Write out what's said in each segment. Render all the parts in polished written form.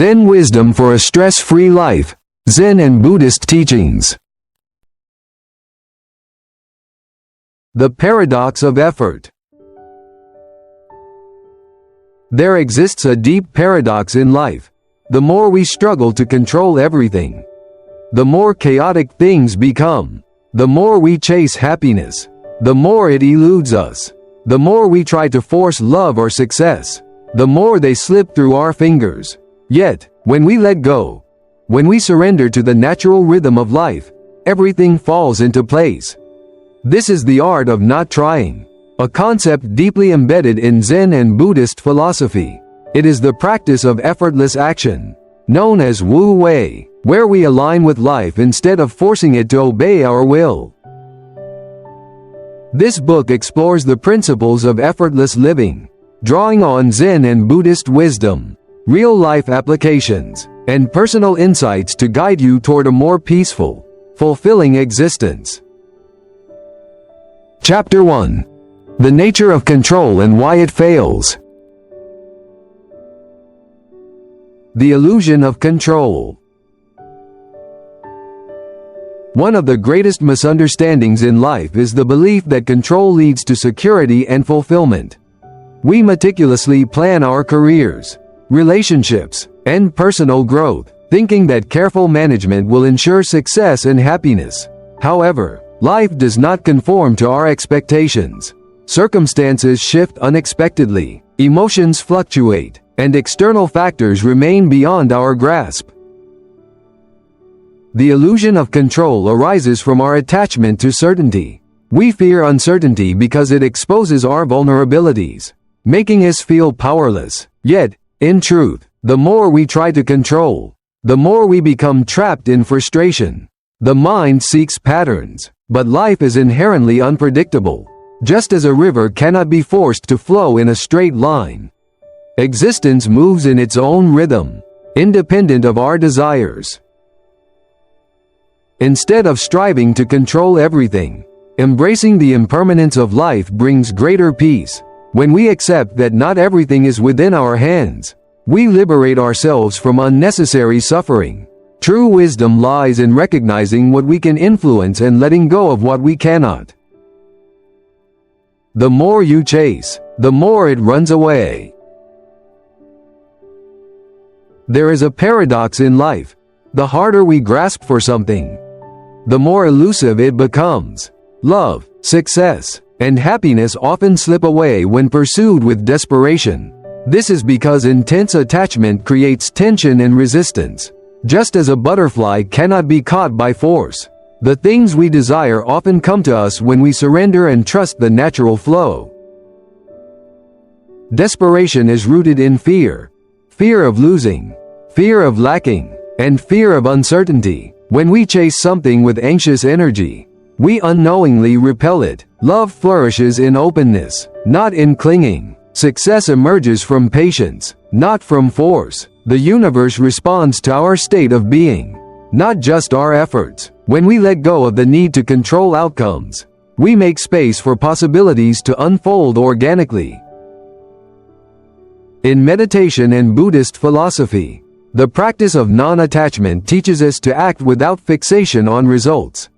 Zen wisdom for a stress-free life. Zen and Buddhist teachings. The paradox of effort. There exists a deep paradox in life. The more we struggle to control everything, the more chaotic things become. The more we chase happiness, the more it eludes us. The more we try to force love or success, the more they slip through our fingers. Yet, when we let go, when we surrender to the natural rhythm of life, everything falls into place. This is the art of not trying, a concept deeply embedded in Zen and Buddhist philosophy. It is the practice of effortless action, known as Wu Wei, where we align with life instead of forcing it to obey our will. This book explores the principles of effortless living, drawing on Zen and Buddhist wisdom, real-life applications, and personal insights to guide you toward a more peaceful, fulfilling existence. Chapter 1. The nature of control and why it fails. The illusion of control. One of the greatest misunderstandings in life is the belief that control leads to security and fulfillment. We meticulously plan our careers, relationships, and personal growth, thinking that careful management will ensure success and happiness. However, life does not conform to our expectations. Circumstances shift unexpectedly, emotions fluctuate, and external factors remain beyond our grasp. The illusion of control arises from our attachment to certainty. We fear uncertainty because it exposes our vulnerabilities, making us feel powerless. Yet, in truth, the more we try to control, the more we become trapped in frustration. The mind seeks patterns, but life is inherently unpredictable. Just as a river cannot be forced to flow in a straight line, existence moves in its own rhythm, independent of our desires. Instead of striving to control everything, embracing the impermanence of life brings greater peace. When we accept that not everything is within our hands, we liberate ourselves from unnecessary suffering. True wisdom lies in recognizing what we can influence and letting go of what we cannot. The more you chase, the more it runs away. There is a paradox in life. The harder we grasp for something, the more elusive it becomes. Love, success, and happiness often slip away when pursued with desperation. This is because intense attachment creates tension and resistance. Just as a butterfly cannot be caught by force, the things we desire often come to us when we surrender and trust the natural flow. Desperation is rooted in fear. Fear of losing, fear of lacking, and fear of uncertainty. When we chase something with anxious energy, we unknowingly repel it. Love flourishes in openness, not in clinging. Success emerges from patience, not from force. The universe responds to our state of being, not just our efforts. When we let go of the need to control outcomes, we make space for possibilities to unfold organically. In meditation and Buddhist philosophy, the practice of non-attachment teaches us to act without fixation on results.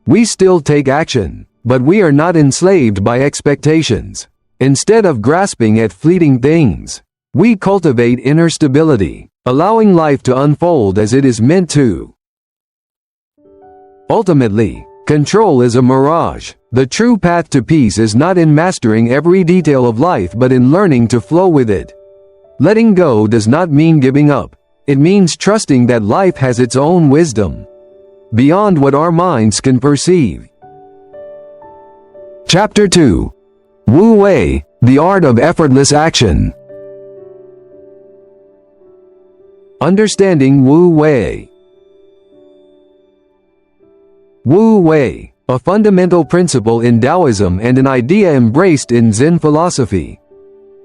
We still take action, but we are not enslaved by expectations. Instead of grasping at fleeting things, we cultivate inner stability, allowing life to unfold as it is meant to. Ultimately, control is a mirage. The true path to peace is not in mastering every detail of life but in learning to flow with it. Letting go does not mean giving up. It means trusting that life has its own wisdom, beyond what our minds can perceive. Chapter 2. Wu Wei, the art of effortless action. Understanding Wu Wei. Wu Wei, a fundamental principle in Taoism and an idea embraced in Zen philosophy,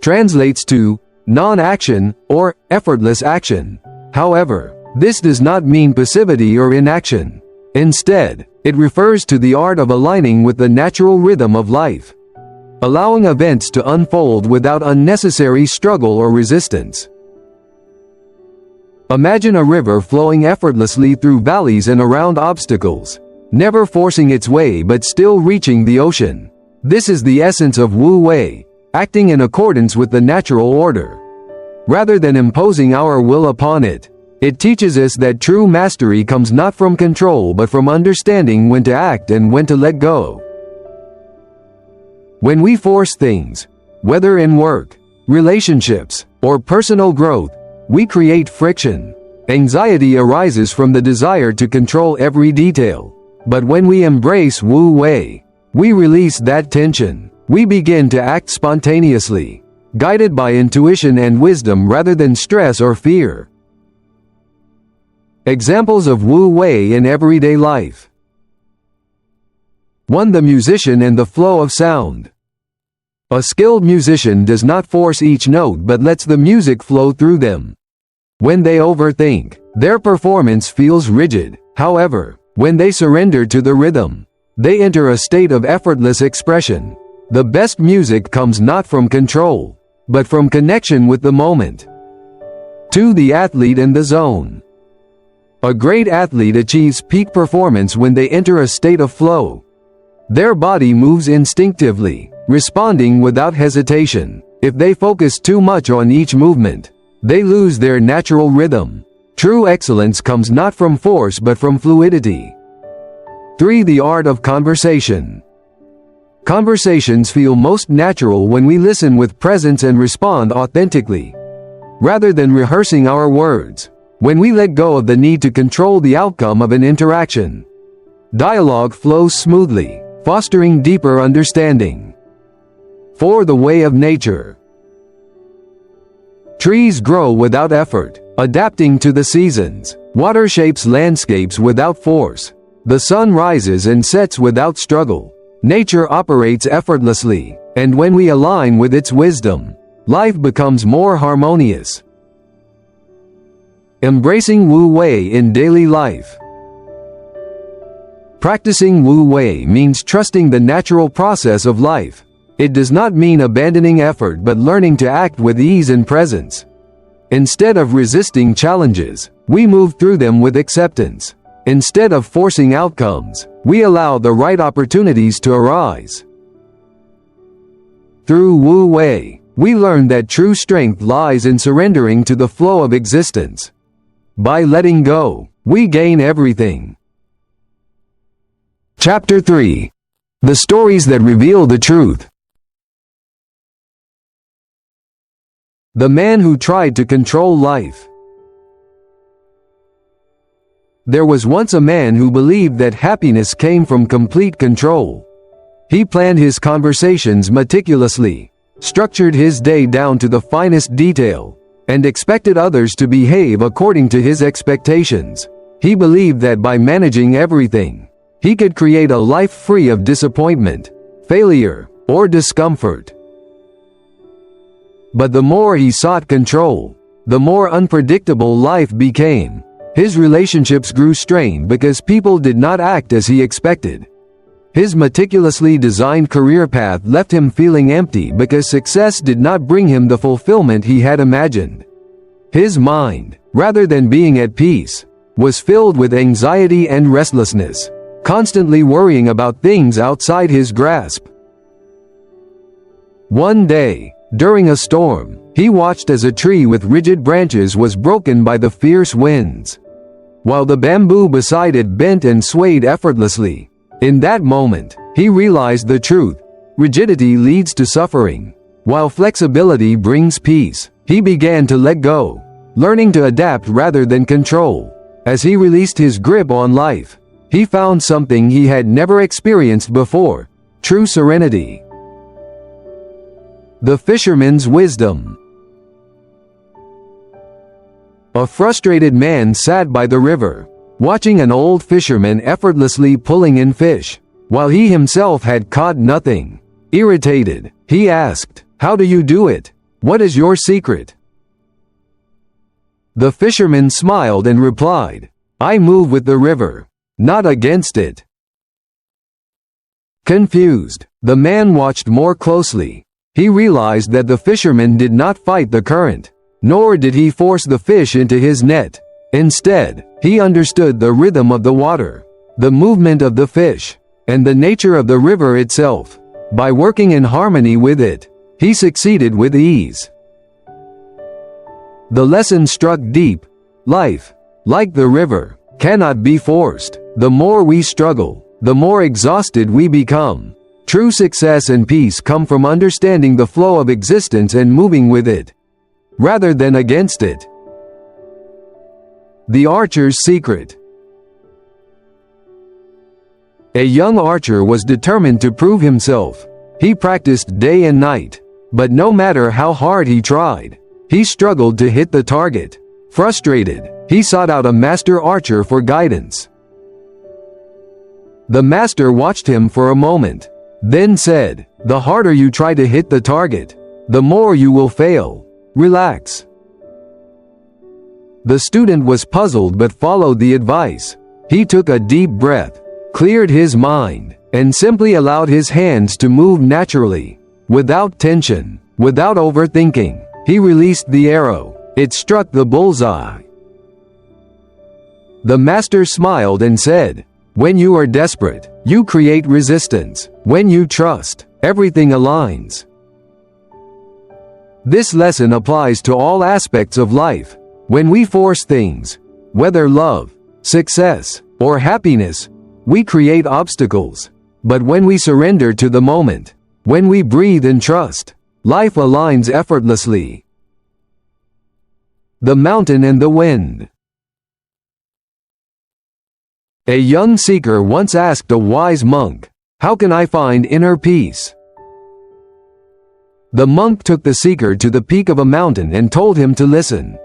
translates to non-action or effortless action. However, this does not mean passivity or inaction. Instead, it refers to the art of aligning with the natural rhythm of life, allowing events to unfold without unnecessary struggle or resistance. Imagine a river flowing effortlessly through valleys and around obstacles, never forcing its way but still reaching the ocean. This is the essence of Wu Wei, acting in accordance with the natural order. Rather than imposing our will upon it, it teaches us that true mastery comes not from control but from understanding when to act and when to let go. When we force things, whether in work, relationships, or personal growth, we create friction. Anxiety arises from the desire to control every detail. But when we embrace Wu Wei, we release that tension. We begin to act spontaneously, guided by intuition and wisdom rather than stress or fear. Examples of Wu Wei in everyday life. 1. The musician and the flow of sound. A skilled musician does not force each note but lets the music flow through them. When they overthink, their performance feels rigid. However, when they surrender to the rhythm, they enter a state of effortless expression. The best music comes not from control, but from connection with the moment. 2. The athlete and the zone. A great athlete achieves peak performance when they enter a state of flow. Their body moves instinctively, responding without hesitation. If they focus too much on each movement, they lose their natural rhythm. True excellence comes not from force but from fluidity. 3. The art of conversation. Conversations feel most natural when we listen with presence and respond authentically, rather than rehearsing our words. When we let go of the need to control the outcome of an interaction, dialogue flows smoothly, fostering deeper understanding. 4. The way of nature. Trees grow without effort, adapting to the seasons. Water shapes landscapes without force. The sun rises and sets without struggle. Nature operates effortlessly, and when we align with its wisdom, life becomes more harmonious. Embracing Wu Wei in daily life. Practicing Wu Wei means trusting the natural process of life. It does not mean abandoning effort but learning to act with ease and presence. Instead of resisting challenges, we move through them with acceptance. Instead of forcing outcomes, we allow the right opportunities to arise. Through Wu Wei, we learn that true strength lies in surrendering to the flow of existence. By letting go, we gain everything. Chapter 3. The stories that reveal the truth. The man who tried to control life. There was once a man who believed that happiness came from complete control. He planned his conversations meticulously, structured his day down to the finest detail, and expected others to behave according to his expectations. He believed that by managing everything, he could create a life free of disappointment, failure, or discomfort. But the more he sought control, the more unpredictable life became. His relationships grew strained because people did not act as he expected. His meticulously designed career path left him feeling empty because success did not bring him the fulfillment he had imagined. His mind, rather than being at peace, was filled with anxiety and restlessness, constantly worrying about things outside his grasp. One day, during a storm, he watched as a tree with rigid branches was broken by the fierce winds, while the bamboo beside it bent and swayed effortlessly. In that moment, he realized the truth. Rigidity leads to suffering, while flexibility brings peace. He began to let go, learning to adapt rather than control. As he released his grip on life, he found something he had never experienced before: true serenity. The fisherman's wisdom. A frustrated man sat by the river, watching an old fisherman effortlessly pulling in fish, while he himself had caught nothing. Irritated, he asked, "How do you do it? What is your secret?" The fisherman smiled and replied, "I move with the river, not against it." Confused, the man watched more closely. He realized that the fisherman did not fight the current. Nor did he force the fish into his net. Instead, he understood the rhythm of the water, the movement of the fish, and the nature of the river itself. By working in harmony with it, he succeeded with ease. The lesson struck deep. Life, like the river, cannot be forced. The more we struggle, the more exhausted we become. True success and peace come from understanding the flow of existence and moving with it, rather than against it. The Archer's Secret. A young archer was determined to prove himself. He practiced day and night, but no matter how hard he tried, he struggled to hit the target. Frustrated, he sought out a master archer for guidance. The master watched him for a moment, then said, "The harder you try to hit the target, the more you will fail. Relax." The student was puzzled but followed the advice. He took a deep breath, cleared his mind, and simply allowed his hands to move naturally, without tension, without overthinking. He released the arrow. It struck the bullseye. The master smiled and said, "When you are desperate, you create resistance. When you trust, everything aligns." This lesson applies to all aspects of life. When we force things, whether love, success, or happiness, we create obstacles. But when we surrender to the moment, when we breathe and trust, life aligns effortlessly. The Mountain and the Wind. A young seeker once asked a wise monk, "How can I find inner peace?" The monk took the seeker to the peak of a mountain and told him to listen.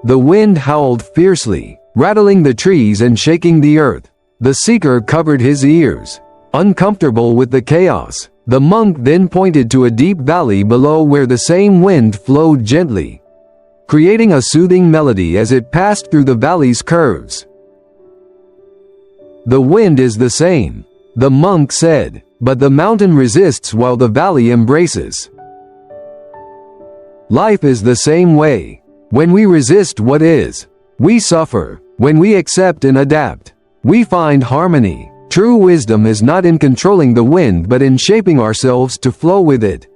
The wind howled fiercely, rattling the trees and shaking the earth. The seeker covered his ears, uncomfortable with the chaos. The monk then pointed to a deep valley below where the same wind flowed gently, creating a soothing melody as it passed through the valley's curves. "The wind is the same," the monk said, "but the mountain resists while the valley embraces." Life is the same way. When we resist what is, we suffer. When we accept and adapt, we find harmony. True wisdom is not in controlling the wind but in shaping ourselves to flow with it.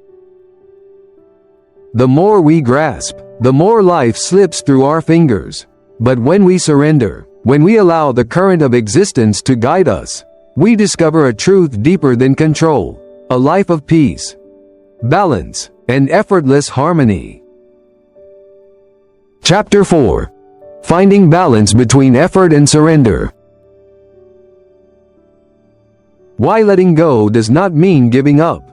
The more we grasp, the more life slips through our fingers. But when we surrender, when we allow the current of existence to guide us, we discover a truth deeper than control, a life of peace, balance, and effortless harmony. Chapter 4. Finding Balance Between Effort and Surrender. Why letting go does not mean giving up.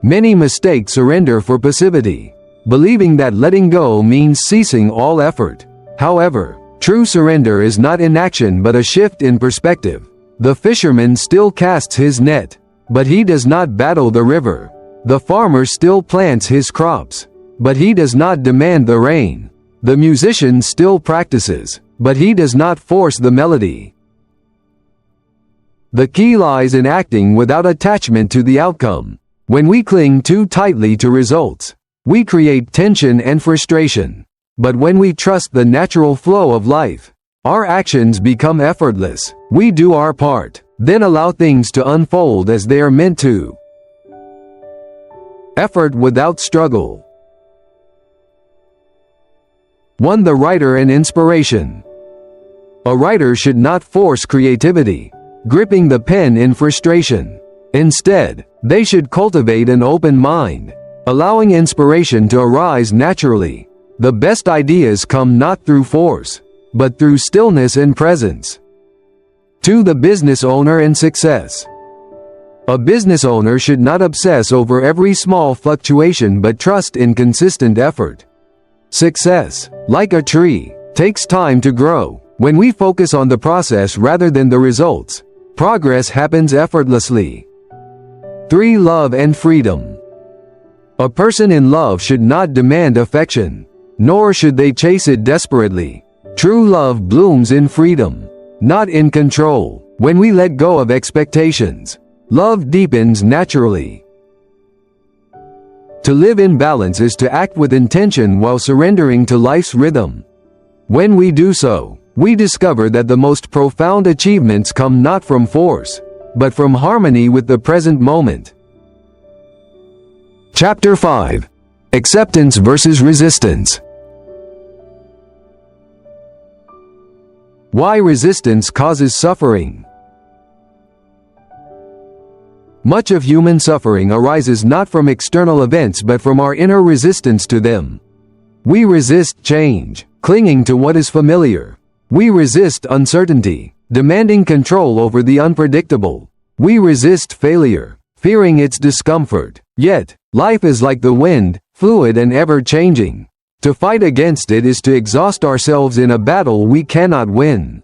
Many mistake surrender for passivity, believing that letting go means ceasing all effort. However, true surrender is not inaction but a shift in perspective. The fisherman still casts his net, but he does not battle the river. The farmer still plants his crops, but he does not demand the rain. The musician still practices, but he does not force the melody. The key lies in acting without attachment to the outcome. When we cling too tightly to results, we create tension and frustration. But when we trust the natural flow of life, our actions become effortless. We do our part, then allow things to unfold as they are meant to. Effort without struggle. 1. The writer and inspiration. A writer should not force creativity, gripping the pen in frustration. Instead, they should cultivate an open mind, allowing inspiration to arise naturally. The best ideas come not through force, but through stillness and presence. 2. The business owner and success. A business owner should not obsess over every small fluctuation but trust in consistent effort. Success, like a tree, takes time to grow. When we focus on the process rather than the results, progress happens effortlessly. 3. Love and freedom. A person in love should not demand affection, nor should they chase it desperately. True love blooms in freedom, not in control. When we let go of expectations, love deepens naturally. To live in balance is to act with intention while surrendering to life's rhythm. When we do so, we discover that the most profound achievements come not from force, but from harmony with the present moment. Chapter 5. Acceptance versus Resistance. Why resistance causes suffering. Much of human suffering arises not from external events but from our inner resistance to them. We resist change, clinging to what is familiar. We resist uncertainty, demanding control over the unpredictable. We resist failure, fearing its discomfort. Yet, life is like the wind, fluid and ever-changing. To fight against it is to exhaust ourselves in a battle we cannot win.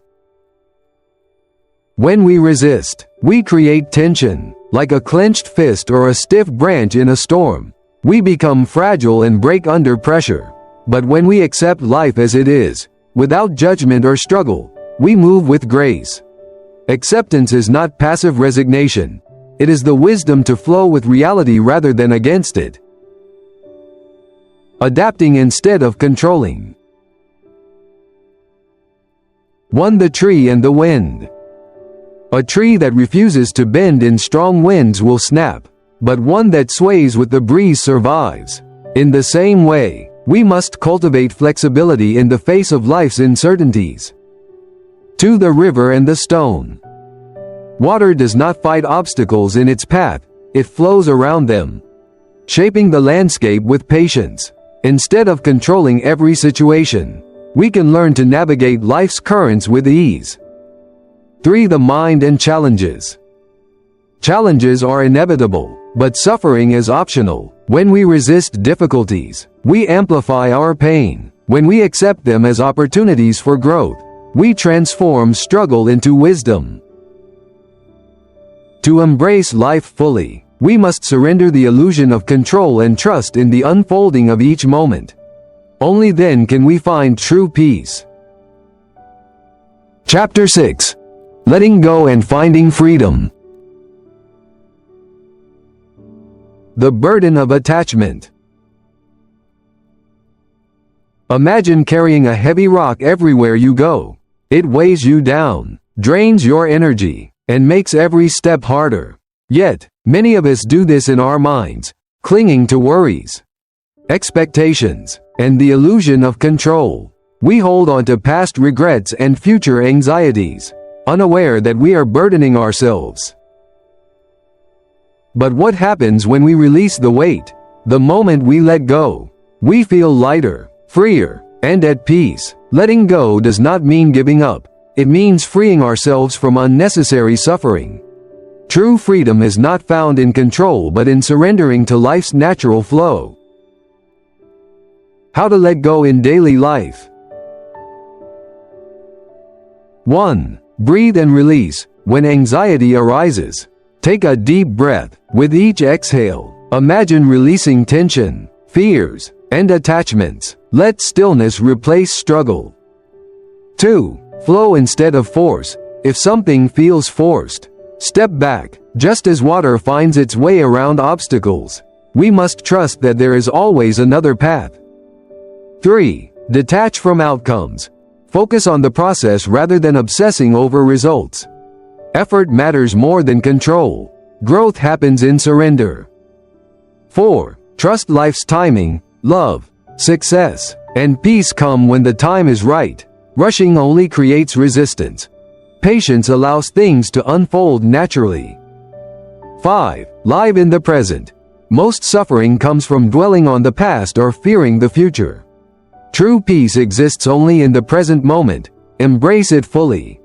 When we resist, we create tension. Like a clenched fist or a stiff branch in a storm, we become fragile and break under pressure. But when we accept life as it is, without judgment or struggle, we move with grace. Acceptance is not passive resignation. It is the wisdom to flow with reality rather than against it. Adapting instead of controlling. 1. The tree and the wind. A tree that refuses to bend in strong winds will snap, but one that sways with the breeze survives. In the same way, we must cultivate flexibility in the face of life's uncertainties. 2. The river and the stone. Water does not fight obstacles in its path, it flows around them, shaping the landscape with patience. Instead of controlling every situation, we can learn to navigate life's currents with ease. 3. The mind and challenges. Challenges are inevitable, but suffering is optional. When we resist difficulties, we amplify our pain. When we accept them as opportunities for growth, we transform struggle into wisdom. To embrace life fully, we must surrender the illusion of control and trust in the unfolding of each moment. Only then can we find true peace. Chapter 6. Letting go and finding freedom. The burden of attachment. Imagine carrying a heavy rock everywhere you go. It weighs you down, drains your energy, and makes every step harder. Yet, many of us do this in our minds, clinging to worries, expectations, and the illusion of control. We hold on to past regrets and future anxieties, unaware that we are burdening ourselves. But what happens when we release the weight? The moment we let go, we feel lighter, freer, and at peace. Letting go does not mean giving up. It means freeing ourselves from unnecessary suffering. True freedom is not found in control but in surrendering to life's natural flow. How to let go in daily life. 1. Breathe and release. When anxiety arises, take a deep breath. With each exhale, imagine releasing tension, fears, and attachments. Let stillness replace struggle. 2. Flow instead of force. If something feels forced, step back. Just as water finds its way around obstacles, we must trust that there is always another path. 3. Detach from outcomes. Focus on the process rather than obsessing over results. Effort matters more than control. Growth happens in surrender. 4. Trust life's timing. Love, success, and peace come when the time is right. Rushing only creates resistance. Patience allows things to unfold naturally. 5. Live in the present. Most suffering comes from dwelling on the past or fearing the future. True peace exists only in the present moment. Embrace it fully.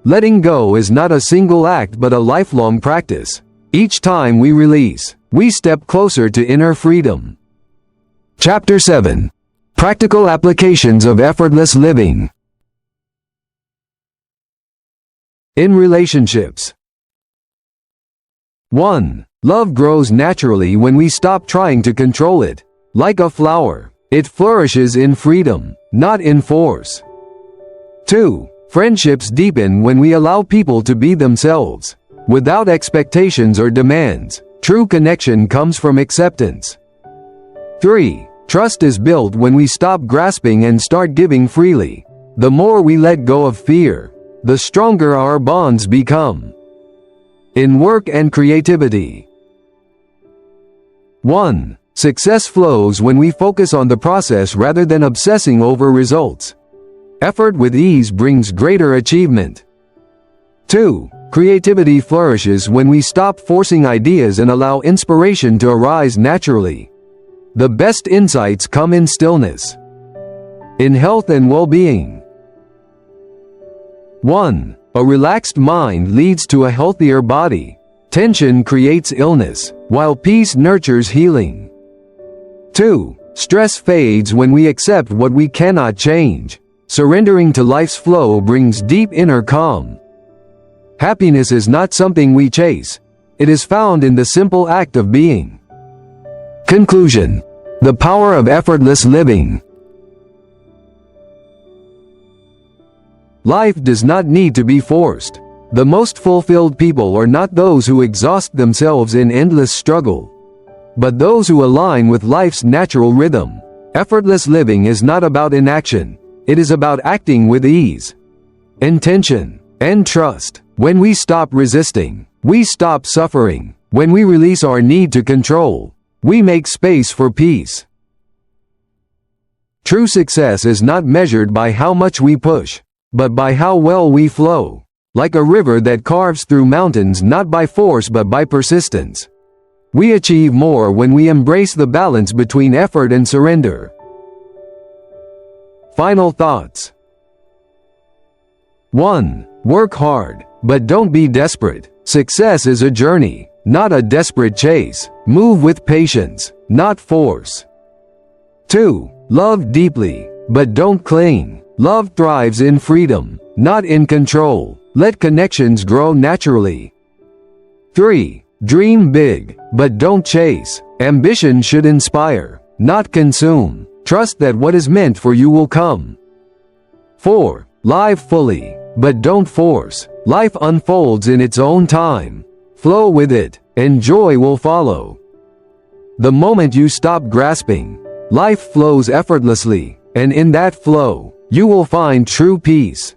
Letting go is not a single act but a lifelong practice. Each time we release, we step closer to inner freedom. Chapter 7. Practical applications of effortless living. In relationships. 1. Love grows naturally when we stop trying to control it. Like a flower, it flourishes in freedom, not in force. 2. Friendships deepen when we allow people to be themselves, without expectations or demands. True connection comes from acceptance. 3. Trust is built when we stop grasping and start giving freely. The more we let go of fear, the stronger our bonds become. In work and creativity. 1. Success flows when we focus on the process rather than obsessing over results. Effort with ease brings greater achievement. 2. Creativity flourishes when we stop forcing ideas and allow inspiration to arise naturally. The best insights come in stillness. In health and well-being. 1. A relaxed mind leads to a healthier body. Tension creates illness, while peace nurtures healing. 2. Stress fades when we accept what we cannot change. Surrendering to life's flow brings deep inner calm. Happiness is not something we chase. It is found in the simple act of being. Conclusion. The power of effortless living. Life does not need to be forced. The most fulfilled people are not those who exhaust themselves in endless struggle, but those who align with life's natural rhythm. Effortless living is not about inaction. It is about acting with ease, intention, and trust. When we stop resisting, we stop suffering. When we release our need to control, we make space for peace. True success is not measured by how much we push, but by how well we flow. Like a river that carves through mountains not by force but by persistence. We achieve more when we embrace the balance between effort and surrender. Final thoughts. 1. Work hard, but don't be desperate. Success is a journey, not a desperate chase. Move with patience, not force. 2. Love deeply, but don't cling. Love thrives in freedom, not in control. Let connections grow naturally. 3. Dream big, but don't chase. Ambition should inspire, not consume. Trust that what is meant for you will come. 4. Live fully, but don't force. Life unfolds in its own time. Flow with it, and joy will follow. The moment you stop grasping, life flows effortlessly, and in that flow, you will find true peace.